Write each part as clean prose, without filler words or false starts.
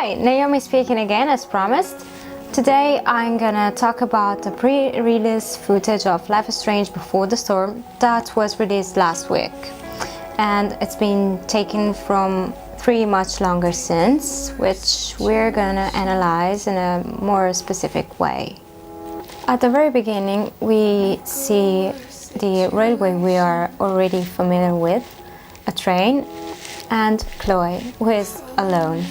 Hi, Naomi speaking again as promised. Today I'm gonna talk about the pre-release footage of Life is Strange Before the Storm that was released last week. And it's been taken from 3 much longer scenes, which we're gonna analyze in a more specific way. At the very beginning we see the railway we are already familiar with, a train, and Chloe, who is alone.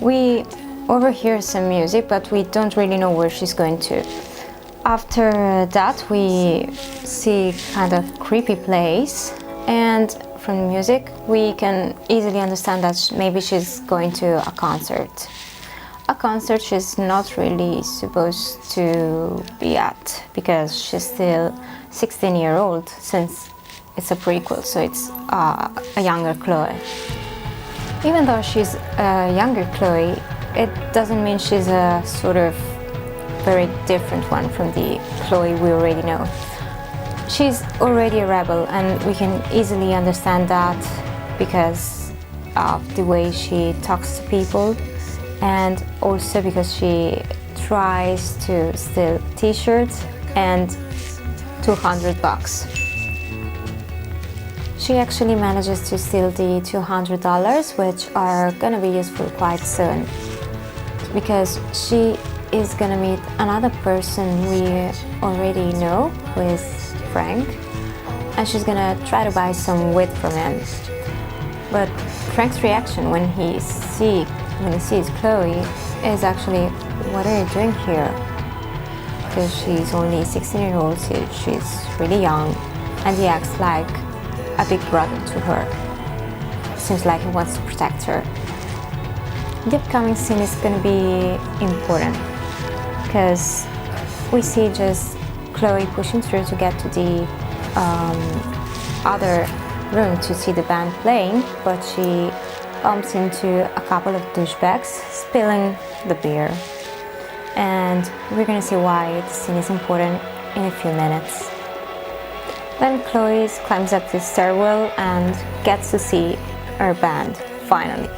We overhear some music, but we don't really know where she's going to. After that we see kind of creepy place, and from the music we can easily understand that maybe she's going to a concert. A concert she's not really supposed to be at, because she's still 16-year-old, since it's a prequel, so it's a younger Chloe. Even though she's a younger Chloe, it doesn't mean she's a sort of very different one from the Chloe we already know. She's already a rebel, and we can easily understand that because of the way she talks to people, and also because she tries to steal t-shirts and $200. She actually manages to steal the $200, which are gonna be useful quite soon, because she is gonna meet another person we already know, who is Frank, and she's gonna try to buy some wheat from him. But Frank's reaction when he sees Chloe is actually, "What are you doing here?" Because she's only 16-year-old, so she's really young, and he acts like a big brother to her. Seems like he wants to protect her. The upcoming scene is going to be important, because we see just Chloe pushing through to get to the other room to see the band playing, but she bumps into a couple of douchebags spilling the beer. And we're going to see why the scene is important in a few minutes. Then Chloe climbs up the stairwell and gets to see her band, finally.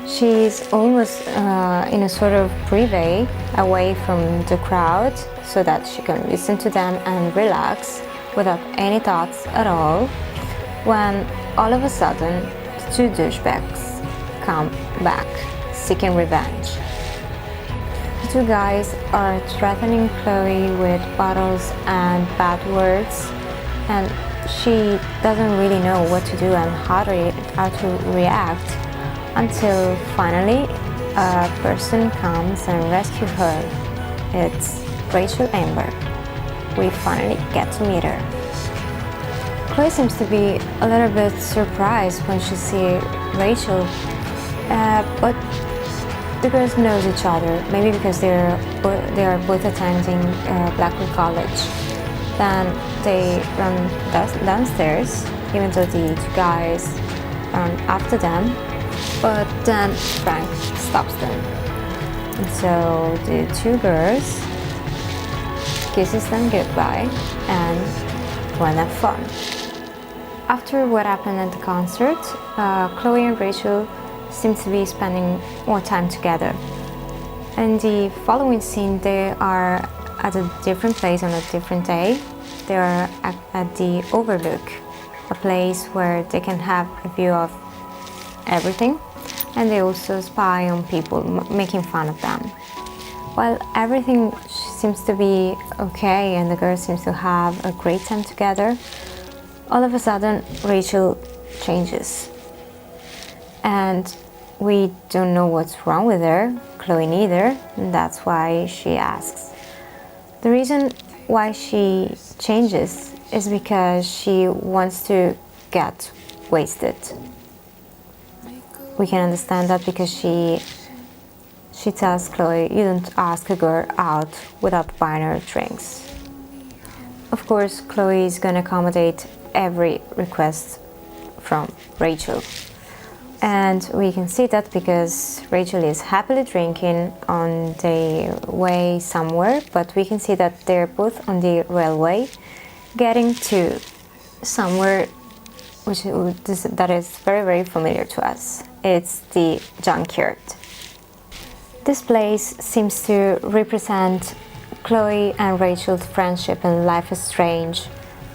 She's almost in a sort of privé, away from the crowd, so that she can listen to them and relax without any thoughts at all, when all of a sudden the 2 douchebags come back, seeking revenge. The 2 guys are threatening Chloe with bottles and bad words, and she doesn't really know what to do and how to react, until finally a person comes and rescues her. It's Rachel Amber. We finally get to meet her. Chloe seems to be a little bit surprised when she sees Rachel, but the girls know each other, maybe because they are both attending Blackwood College. Then they run downstairs, even though the 2 guys run after them, but then Frank stops them. And so the 2 girls kisses them goodbye and go and have fun. After what happened at the concert, Chloe and Rachel seem to be spending more time together. In the following scene, they are at a different place on a different day. They are at the Overlook, a place where they can have a view of everything, and they also spy on people, making fun of them. While everything seems to be okay and the girls seem to have a great time together, all of a sudden Rachel changes. And we don't know what's wrong with her, Chloe neither, and that's why she asks. The reason why she changes is because she wants to get wasted. We can understand that because she tells Chloe, "You don't ask a girl out without buying her drinks." Of course, Chloe is gonna accommodate every request from Rachel. And we can see that because Rachel is happily drinking on the way somewhere, but we can see that they're both on the railway, getting to somewhere that is very, very familiar to us. It's the junkyard. This place seems to represent Chloe and Rachel's friendship and Life is Strange.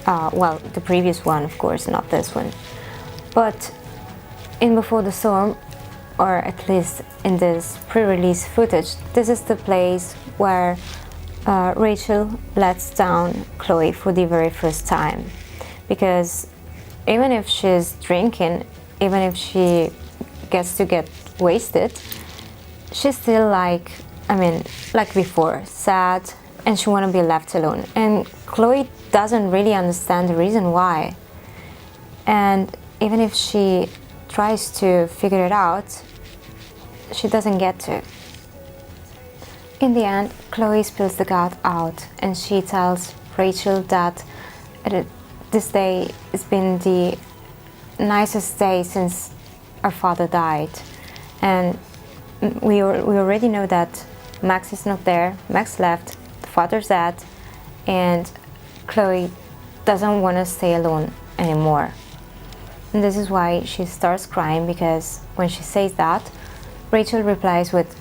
Well, the previous one, of course, not this one. But in Before the Storm, or at least in this pre-release footage, this is the place where Rachel lets down Chloe for the very first time. Because even if she's drinking, even if she gets to get wasted, she's still like before, sad, and she want to be left alone. And Chloe doesn't really understand the reason why. And even if she tries to figure it out, she doesn't get to. In the end, Chloe spills the gut out and she tells Rachel that this day has been the nicest day since our father died. And we already know that Max is not there, Max left, the father's dead, and Chloe doesn't want to stay alone anymore. And this is why she starts crying, because when she says that, Rachel replies with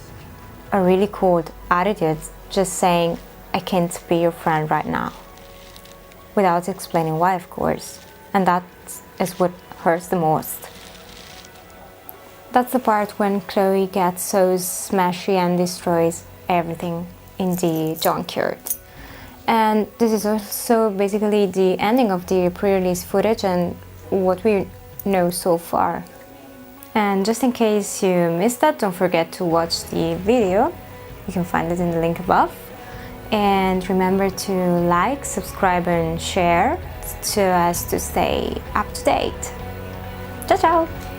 a really cold attitude, just saying, "I can't be your friend right now," without explaining why, of course. And that is what hurts the most. That's the part when Chloe gets so smashy and destroys everything in the junkyard. And this is also basically the ending of the pre-release footage and what we know so far. And just in case you missed that, don't forget to watch the video. You can find it in the link above. And remember to like, subscribe and share so as to stay up to date. Ciao ciao!